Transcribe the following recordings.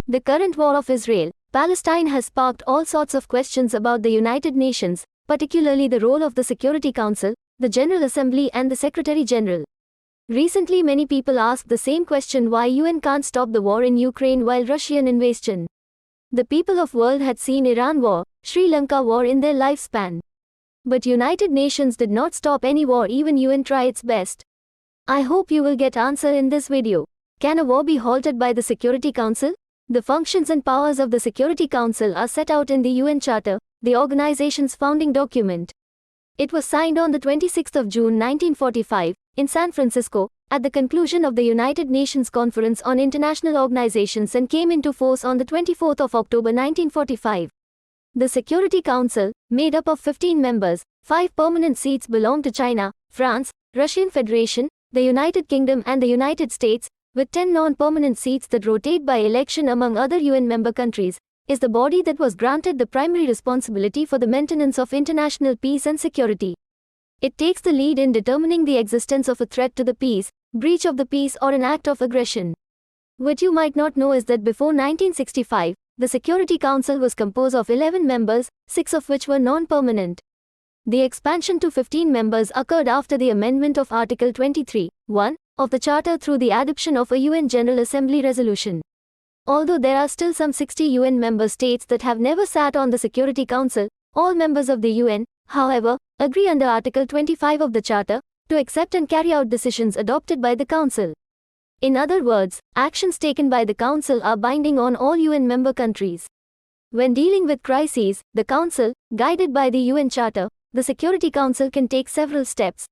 The current war of Israel-Palestine has sparked all sorts of questions about the United Nations, particularly the role of the Security Council, the General Assembly and the Secretary General. Recently many people asked the same question: why UN can't stop the war in Ukraine while Russian invasion? The people of world had seen Iran war, Sri Lanka war in their lifespan. But United Nations did not stop any war, even UN try its best. I hope you will get answer in this video. Can a war be halted by the Security Council? The functions and powers of the Security Council are set out in the UN Charter, the organization's founding document. It was signed on the 26th of June 1945, in San Francisco, at the conclusion of the United Nations Conference on International Organizations, and came into force on the 24th of October 1945. The Security Council, made up of 15 members, 5 permanent seats belong to China, France, Russian Federation, the United Kingdom and the United States, with 10 non-permanent seats that rotate by election among other UN member countries, is the body that was granted the primary responsibility for the maintenance of international peace and security. It takes the lead in determining the existence of a threat to the peace, breach of the peace or an act of aggression. What you might not know is that before 1965, the Security Council was composed of 11 members, 6 of which were non-permanent. The expansion to 15 members occurred after the amendment of Article 23(1) of the Charter through the adoption of a UN General Assembly resolution. Although there are still some 60 UN member states that have never sat on the Security Council, all members of the UN, however, agree under Article 25 of the Charter to accept and carry out decisions adopted by the Council. In other words, actions taken by the Council are binding on all UN member countries. When dealing with crises, the Council, guided by the UN Charter, the Security Council can take several steps.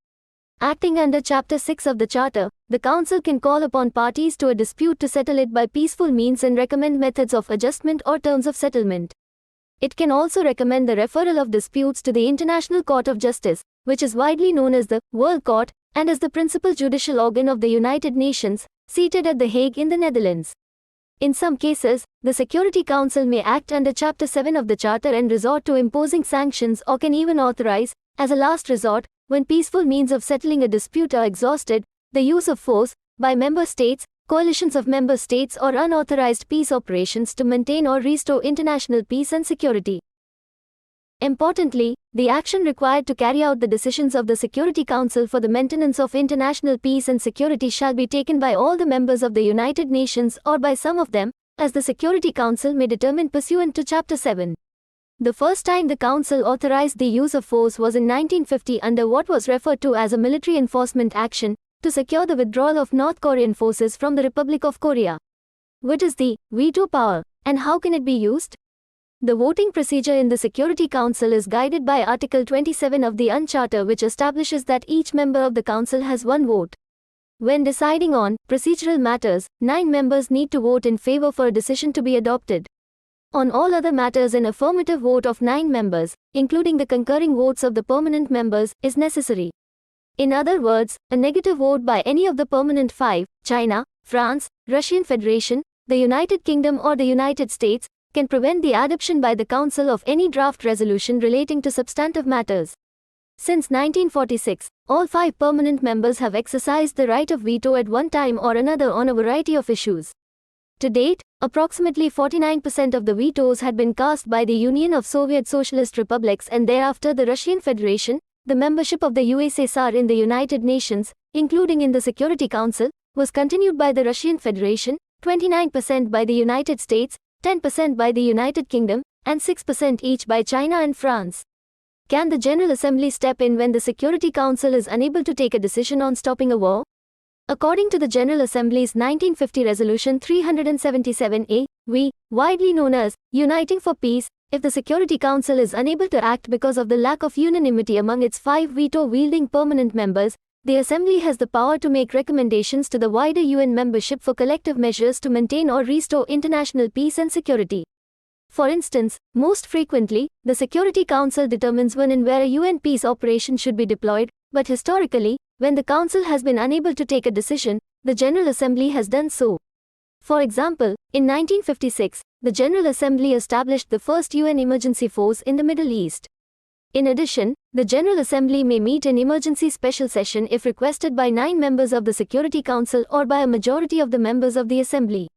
Acting under Chapter 6 of the Charter, the Council can call upon parties to a dispute to settle it by peaceful means and recommend methods of adjustment or terms of settlement. It can also recommend the referral of disputes to the International Court of Justice, which is widely known as the World Court, and is the principal judicial organ of the United Nations, seated at The Hague in the Netherlands. In some cases, the Security Council may act under Chapter 7 of the Charter and resort to imposing sanctions, or can even authorize, as a last resort, when peaceful means of settling a dispute are exhausted, the use of force, by member states, coalitions of member states or unauthorized peace operations to maintain or restore international peace and security. Importantly, the action required to carry out the decisions of the Security Council for the maintenance of international peace and security shall be taken by all the members of the United Nations or by some of them, as the Security Council may determine pursuant to Chapter 7. The first time the Council authorized the use of force was in 1950 under what was referred to as a military enforcement action, to secure the withdrawal of North Korean forces from the Republic of Korea. What is the veto power, and how can it be used? The voting procedure in the Security Council is guided by Article 27 of the UN Charter, which establishes that each member of the Council has one vote. When deciding on procedural matters, 9 members need to vote in favor for a decision to be adopted. On all other matters, an affirmative vote of 9 members, including the concurring votes of the permanent members, is necessary. In other words, a negative vote by any of the permanent 5, China, France, Russian Federation, the United Kingdom or the United States, can prevent the adoption by the Council of any draft resolution relating to substantive matters. Since 1946, all 5 permanent members have exercised the right of veto at one time or another on a variety of issues. To date, approximately 49% of the vetoes had been cast by the Union of Soviet Socialist Republics and thereafter the Russian Federation. The membership of the USSR in the United Nations, including in the Security Council, was continued by the Russian Federation, 29% by the United States, 10% by the United Kingdom, and 6% each by China and France. Can the General Assembly step in when the Security Council is unable to take a decision on stopping a war? According to the General Assembly's 1950 Resolution 377A, widely known as Uniting for Peace, if the Security Council is unable to act because of the lack of unanimity among its 5 veto-wielding permanent members, the Assembly has the power to make recommendations to the wider UN membership for collective measures to maintain or restore international peace and security. For instance, most frequently, the Security Council determines when and where a UN peace operation should be deployed, but historically, when the Council has been unable to take a decision, the General Assembly has done so. For example, in 1956, the General Assembly established the first UN emergency force in the Middle East. In addition, the General Assembly may meet in emergency special session if requested by 9 members of the Security Council or by a majority of the members of the Assembly.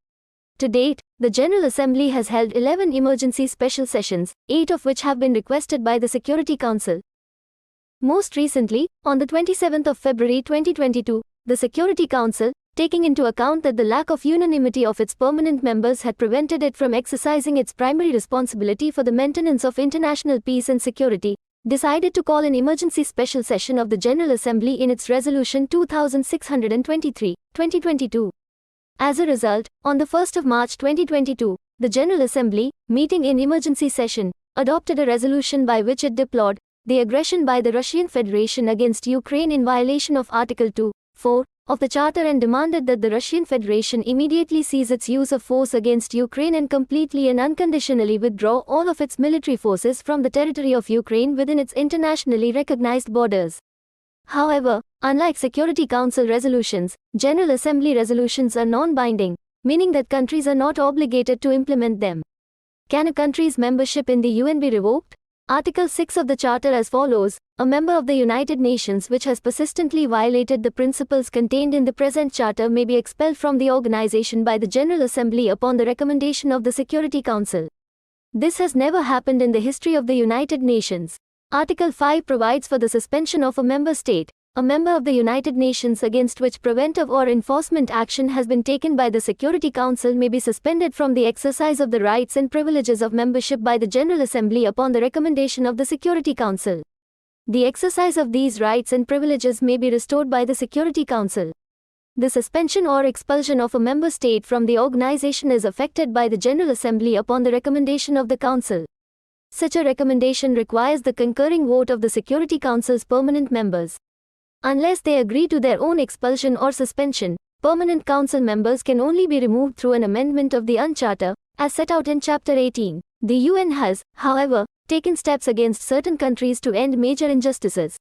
To date, the General Assembly has held 11 emergency special sessions, 8 of which have been requested by the Security Council. Most recently, on the 27th of February 2022, the Security Council, taking into account that the lack of unanimity of its permanent members had prevented it from exercising its primary responsibility for the maintenance of international peace and security, decided to call an emergency special session of the General Assembly in its Resolution 2623, 2022. As a result, on the 1st of March 2022, the General Assembly, meeting in emergency session, adopted a resolution by which it deplored the aggression by the Russian Federation against Ukraine in violation of Article 2.4 of the Charter and demanded that the Russian Federation immediately cease its use of force against Ukraine and completely and unconditionally withdraw all of its military forces from the territory of Ukraine within its internationally recognized borders. However, unlike Security Council resolutions, General Assembly resolutions are non-binding, meaning that countries are not obligated to implement them. Can a country's membership in the UN be revoked? Article 6 of the Charter as follows: a member of the United Nations which has persistently violated the principles contained in the present Charter may be expelled from the organization by the General Assembly upon the recommendation of the Security Council. This has never happened in the history of the United Nations. Article 5 provides for the suspension of a member state, a member of the United Nations against which preventive or enforcement action has been taken by the Security Council may be suspended from the exercise of the rights and privileges of membership by the General Assembly upon the recommendation of the Security Council. The exercise of these rights and privileges may be restored by the Security Council. The suspension or expulsion of a member state from the organization is effected by the General Assembly upon the recommendation of the Council. Such a recommendation requires the concurring vote of the Security Council's permanent members. Unless they agree to their own expulsion or suspension, permanent council members can only be removed through an amendment of the UN Charter, as set out in Chapter 18. The UN has, however, taken steps against certain countries to end major injustices.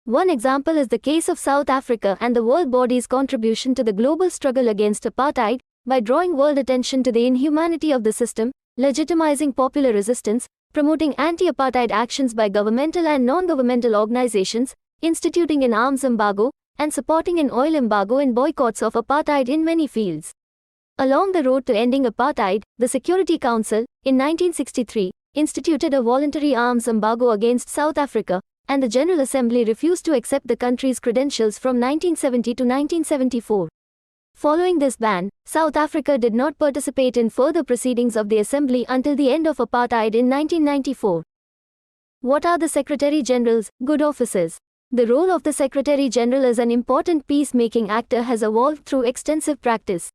One example is the case of South Africa and the world body's contribution to the global struggle against apartheid, by drawing world attention to the inhumanity of the system, legitimizing popular resistance, promoting anti-apartheid actions by governmental and non-governmental organizations, instituting an arms embargo, and supporting an oil embargo and boycotts of apartheid in many fields. Along the road to ending apartheid, the Security Council, in 1963, instituted a voluntary arms embargo against South Africa, and the General Assembly refused to accept the country's credentials from 1970 to 1974. Following this ban, South Africa did not participate in further proceedings of the Assembly until the end of apartheid in 1994. What are the Secretary General's good offices? The role of the Secretary General as an important peacemaking actor has evolved through extensive practice.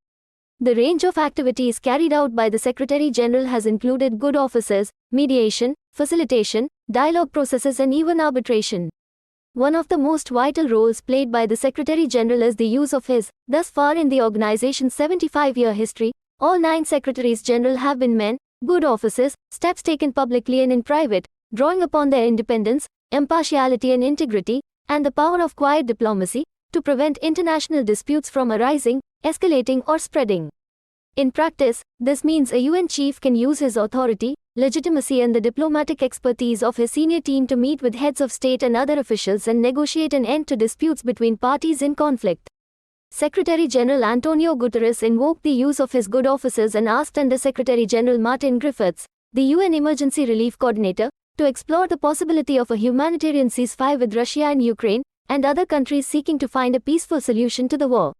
The range of activities carried out by the Secretary General has included good offices, mediation, facilitation, dialogue processes and even arbitration. One of the most vital roles played by the Secretary General is the use of his, thus far in the organization's 75-year history, all 9 Secretaries General have been men, good offices, steps taken publicly and in private, drawing upon their independence, impartiality and integrity, and the power of quiet diplomacy, to prevent international disputes from arising, escalating or spreading. In practice, this means a UN chief can use his authority, legitimacy and the diplomatic expertise of his senior team to meet with heads of state and other officials and negotiate an end to disputes between parties in conflict. Secretary General Antonio Guterres invoked the use of his good offices and asked Under Secretary General Martin Griffiths, the UN Emergency Relief Coordinator, to explore the possibility of a humanitarian ceasefire with Russia and Ukraine, and other countries seeking to find a peaceful solution to the war.